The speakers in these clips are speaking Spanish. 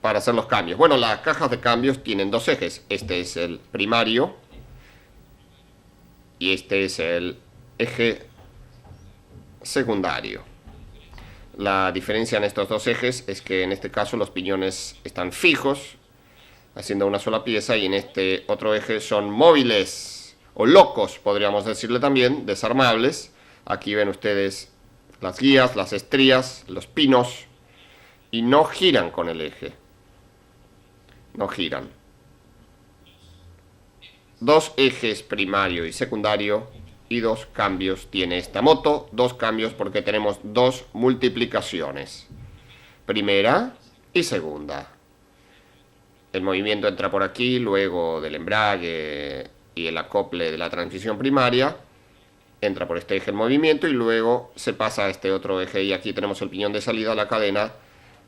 para hacer los cambios. Bueno, las cajas de cambios tienen dos ejes. Este es el primario y este es el eje secundario. La diferencia en estos dos ejes es que en este caso los piñones están fijos, haciendo una sola pieza, y en este otro eje son móviles o locos, podríamos decirle también, desarmables. Aquí ven ustedes las guías, las estrías, los pinos, y no giran con el eje. No giran. Dos ejes primario y secundario y dos cambios tiene esta moto. Dos cambios porque tenemos dos multiplicaciones. Primera y segunda. El movimiento entra por aquí, luego del embrague y el acople de la transmisión primaria. Entra por este eje el movimiento y luego se pasa a este otro eje. Y aquí tenemos el piñón de salida, la cadena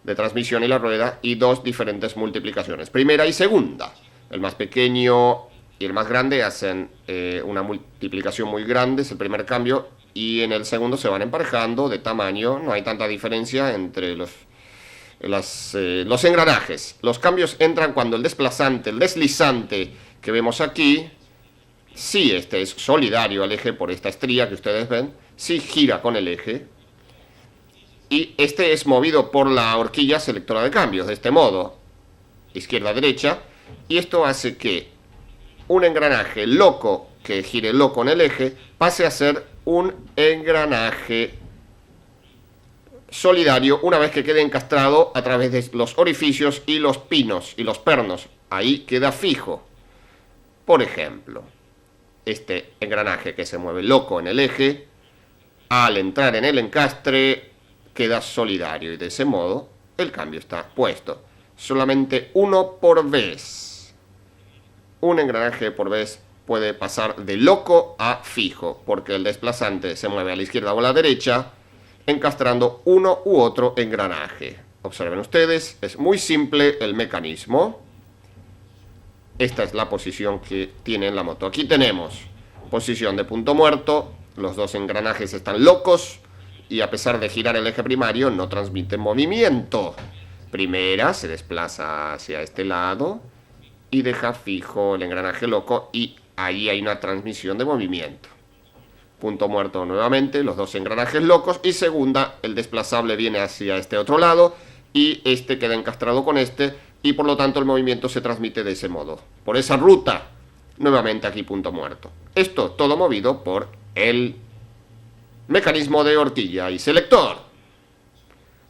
de transmisión y la rueda, y dos diferentes multiplicaciones. Primera y segunda. El más pequeño y el más grande hacen una multiplicación muy grande, es el primer cambio, y en el segundo se van emparejando de tamaño. No hay tanta diferencia entre los engranajes. Los cambios entran cuando el desplazante, el deslizante que vemos aquí, si este es solidario al eje por esta estría que ustedes ven, si gira con el eje, y este es movido por la horquilla selectora de cambios, de este modo, izquierda-derecha, y esto hace que un engranaje loco que gire loco en el eje pase a ser un engranaje solidario una vez que quede encastrado a través de los orificios y los pinos y los pernos. Ahí queda fijo. Por ejemplo, este engranaje que se mueve loco en el eje, al entrar en el encastre, queda solidario, y de ese modo el cambio está puesto. Solamente uno por vez. Un engranaje por vez puede pasar de loco a fijo, porque el desplazante se mueve a la izquierda o a la derecha, encastrando uno u otro engranaje. Observen ustedes, es muy simple el mecanismo. Esta es la posición que tiene la moto. Aquí tenemos posición de punto muerto, los dos engranajes están locos, y a pesar de girar el eje primario no transmiten movimiento. Primera se desplaza hacia este lado y deja fijo el engranaje loco, y ahí hay una transmisión de movimiento. Punto muerto nuevamente, los dos engranajes locos, y segunda, el desplazable viene hacia este otro lado y este queda encastrado con este, y por lo tanto el movimiento se transmite de ese modo, por esa ruta. Nuevamente aquí punto muerto. Esto todo movido por el mecanismo de horquilla y selector.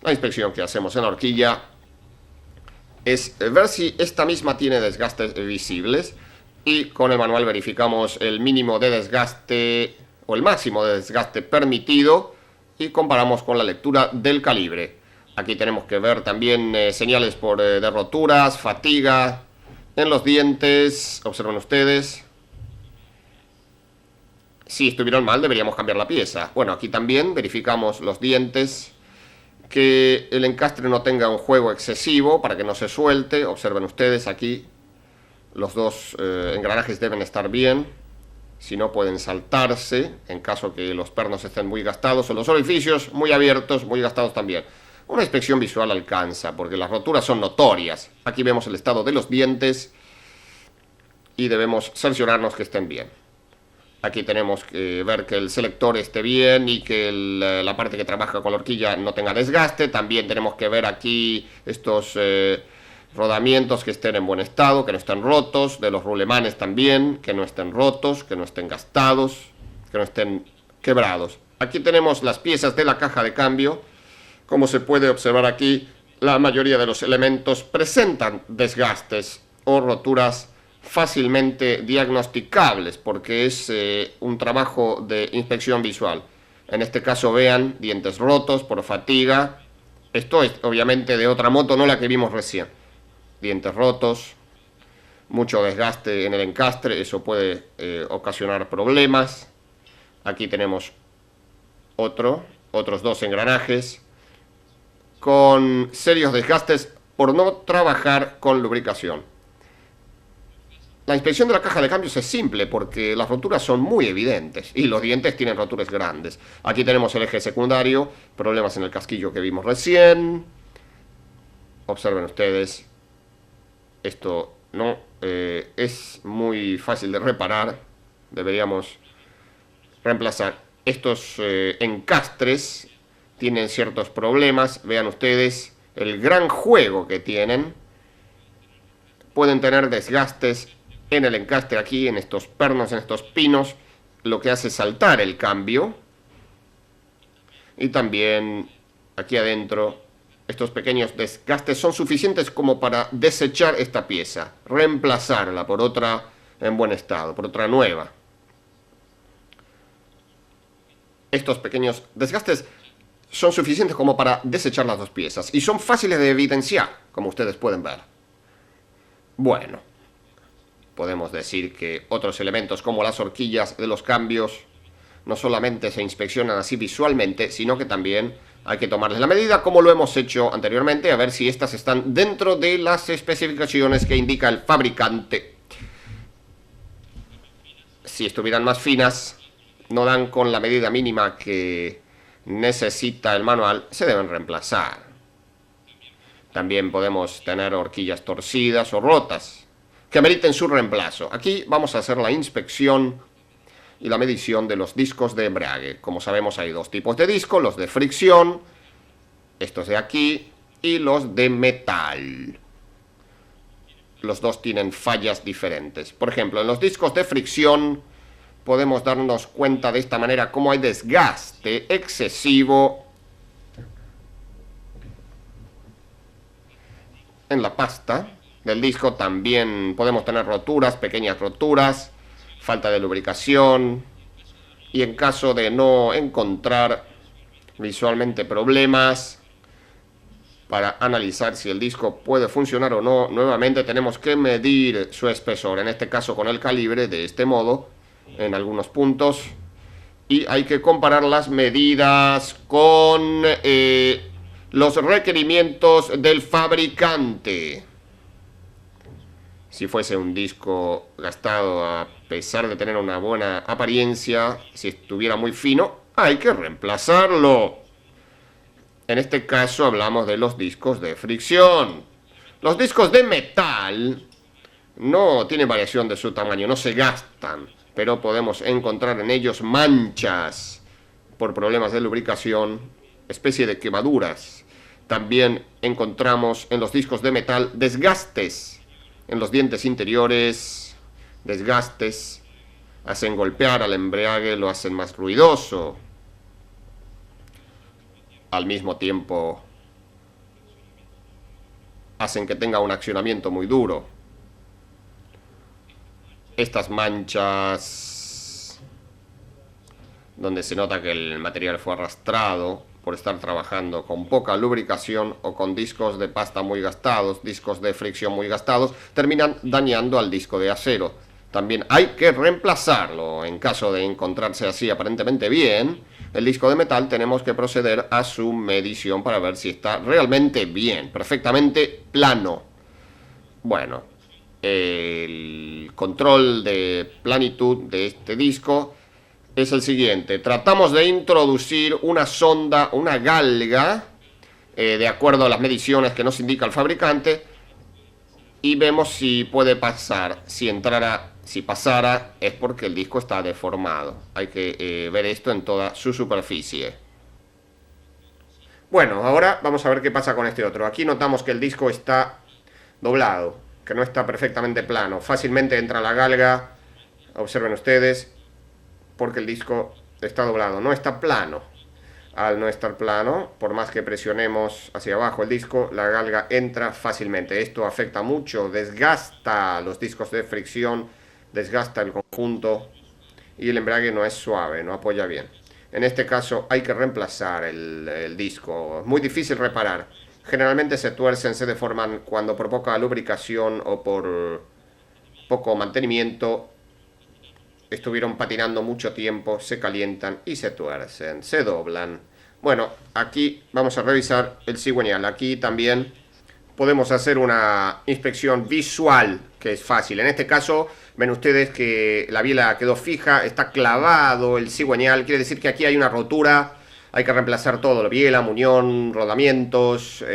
La inspección que hacemos en la horquilla es ver si esta misma tiene desgastes visibles, y con el manual verificamos el mínimo de desgaste o el máximo de desgaste permitido y comparamos con la lectura del calibre. Aquí tenemos que ver también señales de roturas, fatiga en los dientes. Observen ustedes. Si estuvieron mal, deberíamos cambiar la pieza. Bueno, aquí también verificamos los dientes, que el encastre no tenga un juego excesivo para que no se suelte. Observen ustedes aquí, los dos engranajes deben estar bien, si no pueden saltarse en caso que los pernos estén muy gastados, o los orificios muy abiertos, muy gastados también. Una inspección visual alcanza, porque las roturas son notorias. Aquí vemos el estado de los dientes y debemos cerciorarnos que estén bien. Aquí tenemos que ver que el selector esté bien y que la parte que trabaja con la horquilla no tenga desgaste. También tenemos que ver aquí estos rodamientos que estén en buen estado, que no estén rotos. De los rulemanes también, que no estén rotos, que no estén gastados, que no estén quebrados. Aquí tenemos las piezas de la caja de cambio. Como se puede observar aquí, la mayoría de los elementos presentan desgastes o roturas fácilmente diagnosticables, porque es un trabajo de inspección visual. En este caso vean, dientes rotos por fatiga. Esto es obviamente de otra moto, no la que vimos recién. Dientes rotos, mucho desgaste en el encastre, eso puede ocasionar problemas. Aquí tenemos otros dos engranajes con serios desgastes por no trabajar con lubricación. La inspección de la caja de cambios es simple porque las roturas son muy evidentes y los dientes tienen roturas grandes. Aquí tenemos el eje secundario, problemas en el casquillo que vimos recién. Observen ustedes, Esto no es muy fácil de reparar. Deberíamos reemplazar estos encastres. Tienen ciertos problemas. Vean ustedes el gran juego que tienen. Pueden tener desgastes en el encastre aquí, en estos pernos, en estos pinos, lo que hace saltar el cambio. Y también aquí adentro, estos pequeños desgastes son suficientes como para desechar esta pieza, reemplazarla por otra en buen estado, por otra nueva. Estos pequeños desgastes son suficientes como para desechar las dos piezas y son fáciles de evidenciar, como ustedes pueden ver. Bueno, podemos decir que otros elementos como las horquillas de los cambios no solamente se inspeccionan así visualmente, sino que también hay que tomarles la medida, como lo hemos hecho anteriormente, a ver si estas están dentro de las especificaciones que indica el fabricante. Si estuvieran más finas, no dan con la medida mínima que necesita el manual, se deben reemplazar. También podemos tener horquillas torcidas o rotas que meriten su reemplazo. Aquí vamos a hacer la inspección y la medición de los discos de embrague. Como sabemos, hay dos tipos de discos, los de fricción, estos de aquí, y los de metal. Los dos tienen fallas diferentes. Por ejemplo, en los discos de fricción podemos darnos cuenta de esta manera cómo hay desgaste excesivo en la pasta del disco. También podemos tener roturas, pequeñas roturas, falta de lubricación, y en caso de no encontrar visualmente problemas para analizar si el disco puede funcionar o no, nuevamente tenemos que medir su espesor, en este caso con el calibre, de este modo, en algunos puntos, y hay que comparar las medidas con los requerimientos del fabricante. Si fuese un disco gastado, a pesar de tener una buena apariencia, si estuviera muy fino, hay que reemplazarlo. En este caso hablamos de los discos de fricción. Los discos de metal no tienen variación de su tamaño, no se gastan, pero podemos encontrar en ellos manchas por problemas de lubricación, especie de quemaduras. También encontramos en los discos de metal desgastes en los dientes interiores, desgastes, hacen golpear al embrague, lo hacen más ruidoso. Al mismo tiempo, hacen que tenga un accionamiento muy duro. Estas manchas, donde se nota que el material fue arrastrado por estar trabajando con poca lubricación o con discos de pasta muy gastados, discos de fricción muy gastados, terminan dañando al disco de acero. También hay que reemplazarlo. En caso de encontrarse así aparentemente bien, el disco de metal, tenemos que proceder a su medición para ver si está realmente bien, perfectamente plano. Bueno, el control de planitud de este disco es el siguiente. Tratamos de introducir una sonda, una galga, de acuerdo a las mediciones que nos indica el fabricante, y vemos si puede pasar. Si pasara, es porque el disco está deformado. Hay que ver esto en toda su superficie. Bueno, ahora vamos a ver qué pasa con este otro. Aquí notamos que el disco está doblado, que no está perfectamente plano. Fácilmente entra la galga, observen ustedes, porque el disco está doblado, no está plano. Al no estar plano, por más que presionemos hacia abajo el disco, la galga entra fácilmente. Esto afecta mucho, desgasta los discos de fricción, desgasta el conjunto, y el embrague no es suave, no apoya bien. En este caso hay que reemplazar el disco. Es muy difícil reparar. Generalmente se tuercen, se deforman cuando por poca lubricación o por poco mantenimiento estuvieron patinando mucho tiempo, se calientan y se tuercen, se doblan. Bueno, aquí vamos a revisar el cigüeñal. Aquí también podemos hacer una inspección visual, que es fácil. En este caso, ven ustedes que la biela quedó fija, está clavado el cigüeñal, quiere decir que aquí hay una rotura, hay que reemplazar todo, la biela, muñón, rodamientos,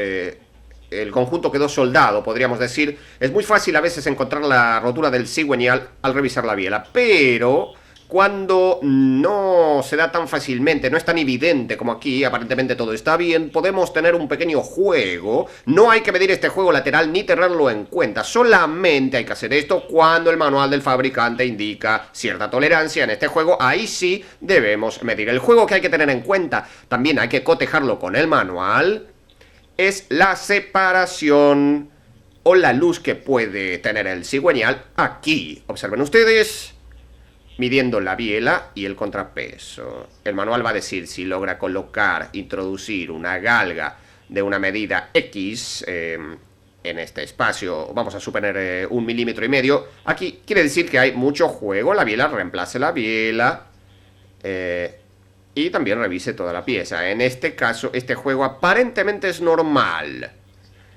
el conjunto quedó soldado, podríamos decir. Es muy fácil a veces encontrar la rotura del cigüeñal al revisar la biela, pero cuando no se da tan fácilmente, no es tan evidente como aquí, aparentemente todo está bien, podemos tener un pequeño juego. No hay que medir este juego lateral ni tenerlo en cuenta, solamente hay que hacer esto cuando el manual del fabricante indica cierta tolerancia en este juego. Ahí sí debemos medir. El juego que hay que tener en cuenta, también hay que cotejarlo con el manual, es la separación o la luz que puede tener el cigüeñal aquí. Observen ustedes, midiendo la biela y el contrapeso. El manual va a decir si logra colocar, introducir una galga de una medida X en este espacio, vamos a suponer 1,5 milímetros. Aquí quiere decir que hay mucho juego. La biela, reemplace la biela y también revise toda la pieza. En este caso, este juego aparentemente es normal.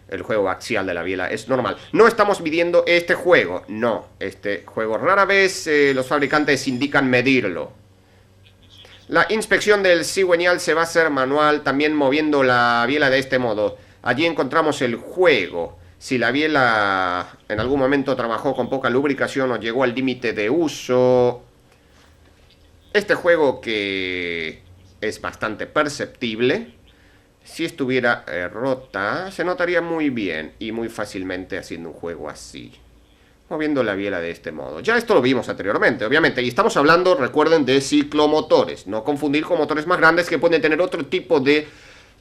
El juego axial de la biela es normal. No estamos midiendo este juego. No, este juego rara vez los fabricantes indican medirlo. La inspección del cigüeñal se va a hacer manual, también moviendo la biela de este modo. Allí encontramos el juego. Si la biela en algún momento trabajó con poca lubricación o llegó al límite de uso. Este juego, que es bastante perceptible, si estuviera rota, se notaría muy bien y muy fácilmente haciendo un juego así, moviendo la biela de este modo. Ya esto lo vimos anteriormente, obviamente, y estamos hablando, recuerden, de ciclomotores. No confundir con motores más grandes que pueden tener otro tipo de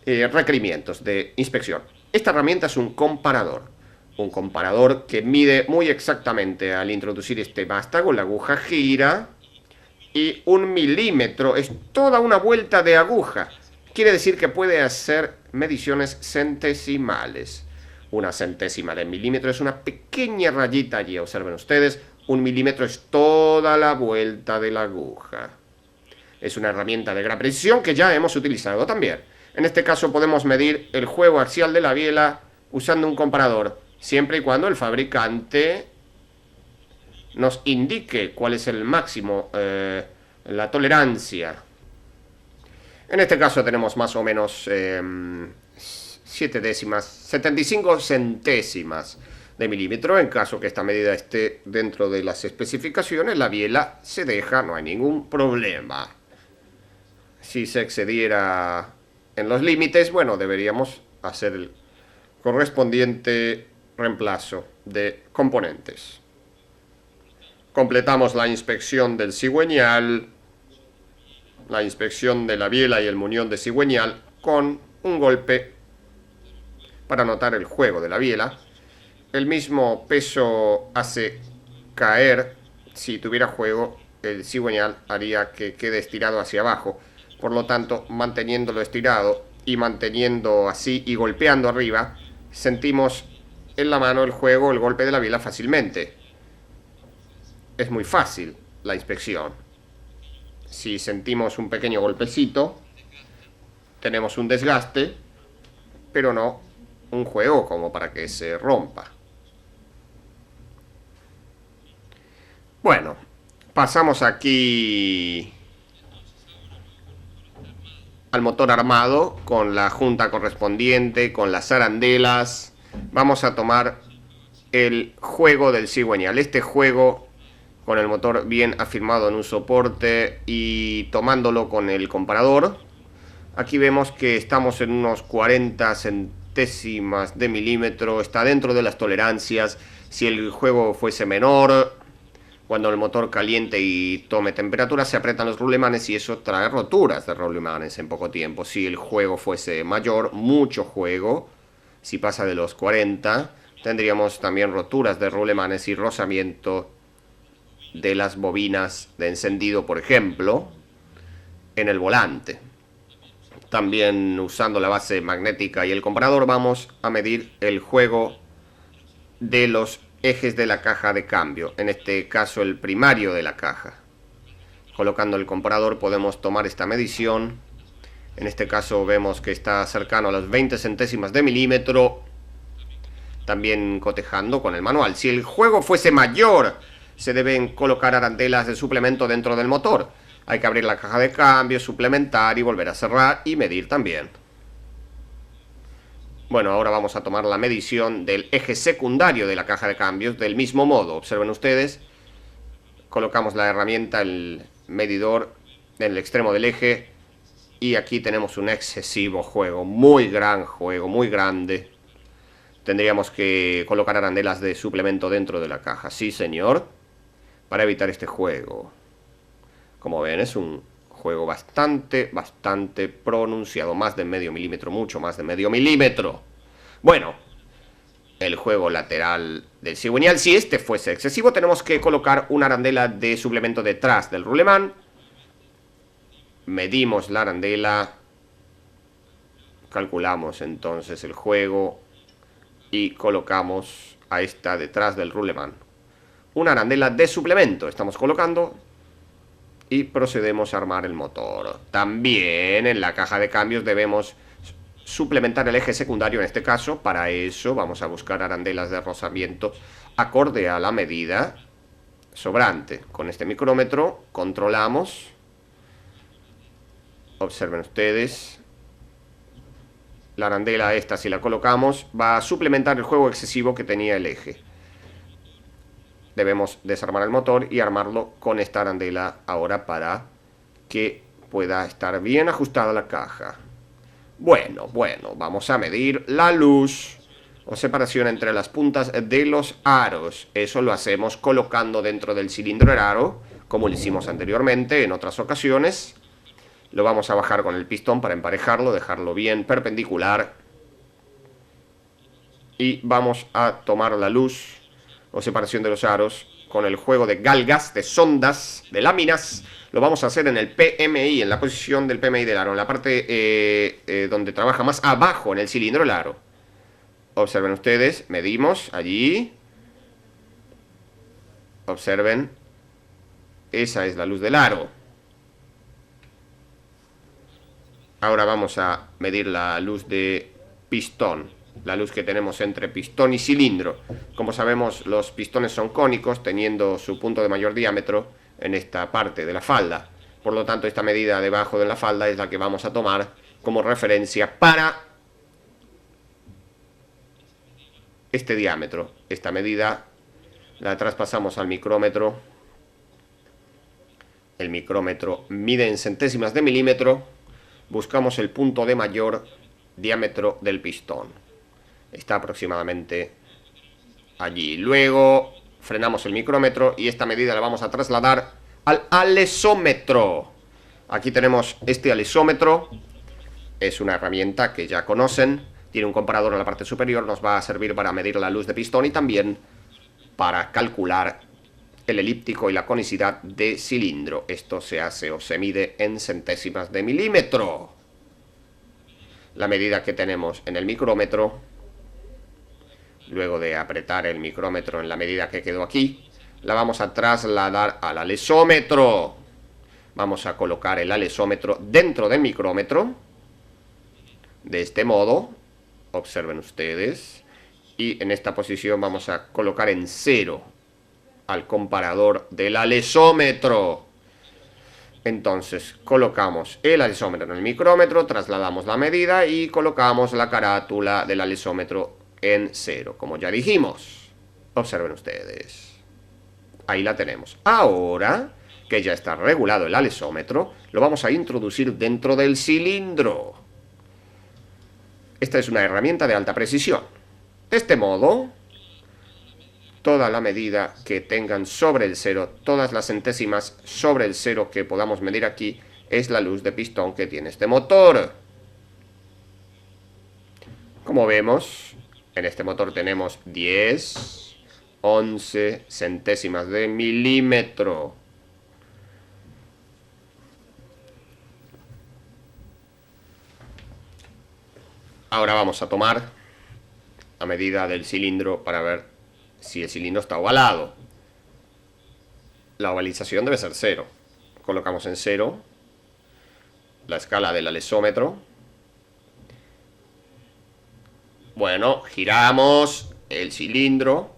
requerimientos de inspección. Esta herramienta es un comparador. Un comparador que mide muy exactamente. Al introducir este vástago, la aguja gira y 1 milímetro es toda una vuelta de aguja. Quiere decir que puede hacer mediciones centesimales. Una centésima de milímetro es una pequeña rayita allí. Observen ustedes, 1 milímetro es toda la vuelta de la aguja. Es una herramienta de gran precisión que ya hemos utilizado también. En este caso podemos medir el juego axial de la biela usando un comparador, siempre y cuando el fabricante nos indique cuál es el máximo, la tolerancia. En este caso tenemos más o menos 7 décimas, 75 centésimas de milímetro. En caso que esta medida esté dentro de las especificaciones, la biela se deja, no hay ningún problema. Si se excediera en los límites, bueno, deberíamos hacer el correspondiente reemplazo de componentes. Completamos la inspección del cigüeñal, la inspección de la biela y el muñón de cigüeñal con un golpe para notar el juego de la biela. El mismo peso hace caer, si tuviera juego, el cigüeñal haría que quede estirado hacia abajo. Por lo tanto, manteniéndolo estirado y manteniendo así y golpeando arriba, sentimos en la mano el juego, el golpe de la biela fácilmente. Es muy fácil la inspección. Si sentimos un pequeño golpecito, tenemos un desgaste, pero no un juego como para que se rompa. Bueno, pasamos aquí al motor armado con la junta correspondiente, con las arandelas. Vamos a tomar el juego del cigüeñal. Este juego con el motor bien afirmado en un soporte y tomándolo con el comparador. Aquí vemos que estamos en unos 40 centésimas de milímetro. Está dentro de las tolerancias. Si el juego fuese menor, cuando el motor caliente y tome temperatura, se aprietan los rulemanes y eso trae roturas de rulemanes en poco tiempo. Si el juego fuese mayor, mucho juego, si pasa de los 40, tendríamos también roturas de rulemanes y rozamiento de las bobinas de encendido, por ejemplo, en el volante. También usando la base magnética y el comparador vamos a medir el juego de los ejes de la caja de cambio, en este caso el primario de la caja. Colocando el comparador podemos tomar esta medición. En este caso vemos que está cercano a las 20 centésimas de milímetro. También cotejando con el manual. Si el juego fuese mayor, se deben colocar arandelas de suplemento dentro del motor. Hay que abrir la caja de cambio, suplementar y volver a cerrar y medir también. Bueno, ahora vamos a tomar la medición del eje secundario de la caja de cambios del mismo modo. Observen ustedes, colocamos la herramienta, el medidor, en el extremo del eje. Y aquí tenemos un excesivo juego, muy gran juego, muy grande. Tendríamos que colocar arandelas de suplemento dentro de la caja. Sí, señor, para evitar este juego. Como ven, es un juego bastante pronunciado. Más de medio milímetro, mucho más de medio milímetro. Bueno, el juego lateral del cigüeñal. Si este fuese excesivo, tenemos que colocar una arandela de suplemento detrás del rulemán. Medimos la arandela. Calculamos entonces el juego. Y colocamos a esta detrás del rulemán. Una arandela de suplemento estamos colocando. Y procedemos a armar el motor. También en la caja de cambios debemos suplementar el eje secundario en este caso. Para eso vamos a buscar arandelas de rozamiento acorde a la medida sobrante. Con este micrómetro controlamos. Observen ustedes. La arandela esta, si la colocamos, va a suplementar el juego excesivo que tenía el eje. Debemos desarmar el motor y armarlo con esta arandela ahora para que pueda estar bien ajustada la caja. Bueno, vamos a medir la luz o separación entre las puntas de los aros. Eso lo hacemos colocando dentro del cilindro el aro, como lo hicimos anteriormente en otras ocasiones. Lo vamos a bajar con el pistón para emparejarlo, dejarlo bien perpendicular. Y vamos a tomar la luz o separación de los aros con el juego de galgas, de sondas, de láminas. Lo vamos a hacer en el PMI, en la posición del PMI del aro, en la parte donde trabaja más abajo en el cilindro el aro. Observen ustedes, medimos allí. Observen, esa es la luz del aro. Ahora vamos a medir la luz de pistón. La luz que tenemos entre pistón y cilindro. Como sabemos, los pistones son cónicos, teniendo su punto de mayor diámetro en esta parte de la falda. Por lo tanto, esta medida debajo de la falda es la que vamos a tomar como referencia para este diámetro. Esta medida la traspasamos al micrómetro. El micrómetro mide en centésimas de milímetro. Buscamos el punto de mayor diámetro del pistón. Está aproximadamente allí. Luego frenamos el micrómetro y esta medida la vamos a trasladar al alesómetro. Aquí tenemos este alesómetro. Es una herramienta que ya conocen. Tiene un comparador en la parte superior. Nos va a servir para medir la luz de pistón y también para calcular el elíptico y la conicidad de cilindro. Esto se hace o se mide en centésimas de milímetro. La medida que tenemos en el micrómetro, luego de apretar el micrómetro en la medida que quedó aquí, la vamos a trasladar al alesómetro. Vamos a colocar el alesómetro dentro del micrómetro. De este modo, observen ustedes. Y en esta posición vamos a colocar en 0 al comparador del alesómetro. Entonces colocamos el alesómetro en el micrómetro, trasladamos la medida y colocamos la carátula del alesómetro en 0, como ya dijimos. Observen ustedes. Ahí la tenemos. Ahora que ya está regulado el alesómetro, lo vamos a introducir dentro del cilindro. Esta es una herramienta de alta precisión. De este modo, toda la medida que tengan sobre el 0, todas las centésimas sobre el 0 que podamos medir aquí, es la luz de pistón que tiene este motor. Como vemos, en este motor tenemos 10, 11 centésimas de milímetro. Ahora vamos a tomar la medida del cilindro para ver si el cilindro está ovalado. La ovalización debe ser 0. Colocamos en 0 la escala del alesómetro. Bueno, giramos el cilindro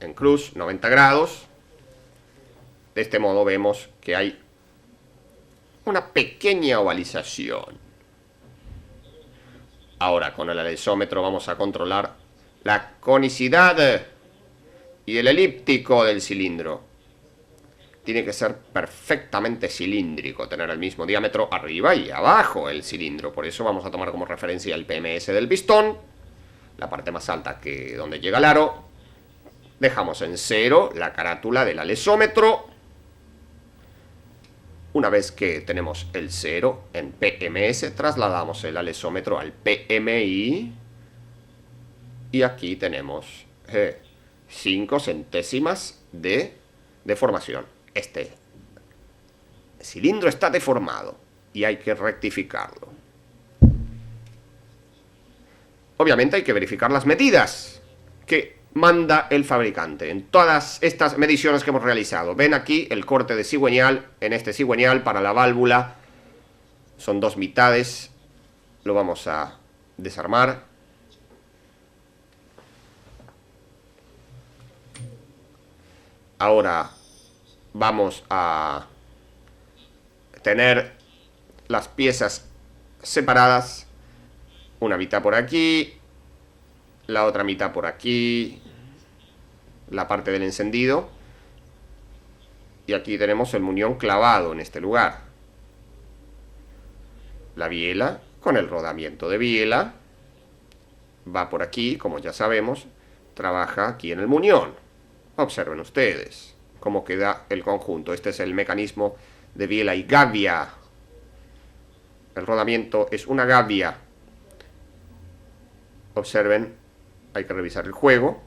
en cruz, 90 grados. De este modo vemos que hay una pequeña ovalización. Ahora con el alesómetro vamos a controlar la conicidad y el elíptico del cilindro. Tiene que ser perfectamente cilíndrico, tener el mismo diámetro arriba y abajo el cilindro. Por eso vamos a tomar como referencia el PMS del pistón, la parte más alta que donde llega el aro. Dejamos en 0 la carátula del alesómetro. Una vez que tenemos el 0 en PMS, trasladamos el alesómetro al PMI. Y aquí tenemos 5 centésimas de deformación. Este cilindro está deformado y hay que rectificarlo. Obviamente hay que verificar las medidas que manda el fabricante en todas estas mediciones que hemos realizado. Ven aquí el corte de cigüeñal. En este cigüeñal para la válvula son 2 mitades. Lo vamos a desarmar. Ahora vamos a tener las piezas separadas. Una mitad por aquí, la otra mitad por aquí, la parte del encendido. Y aquí tenemos el muñón clavado en este lugar. La biela con el rodamiento de biela va por aquí, como ya sabemos, trabaja aquí en el muñón. Observen ustedes cómo queda el conjunto. Este es el mecanismo de biela y gavia. El rodamiento es una gavia. Observen, hay que revisar el juego.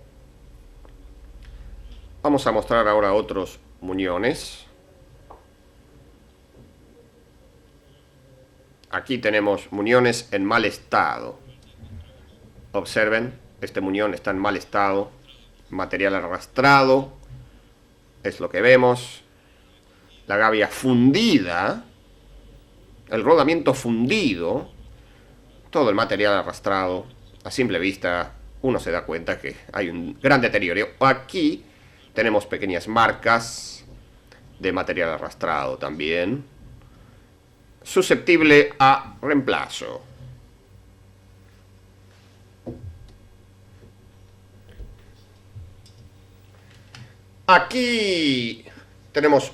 Vamos a mostrar ahora otros muñones. Aquí tenemos muñones en mal estado. Observen, este muñón está en mal estado. Material arrastrado. Es lo que vemos. La gavia fundida. El rodamiento fundido. Todo el material arrastrado. A simple vista uno se da cuenta que hay un gran deterioro. Aquí tenemos pequeñas marcas de material arrastrado también, susceptible a reemplazo. Aquí tenemos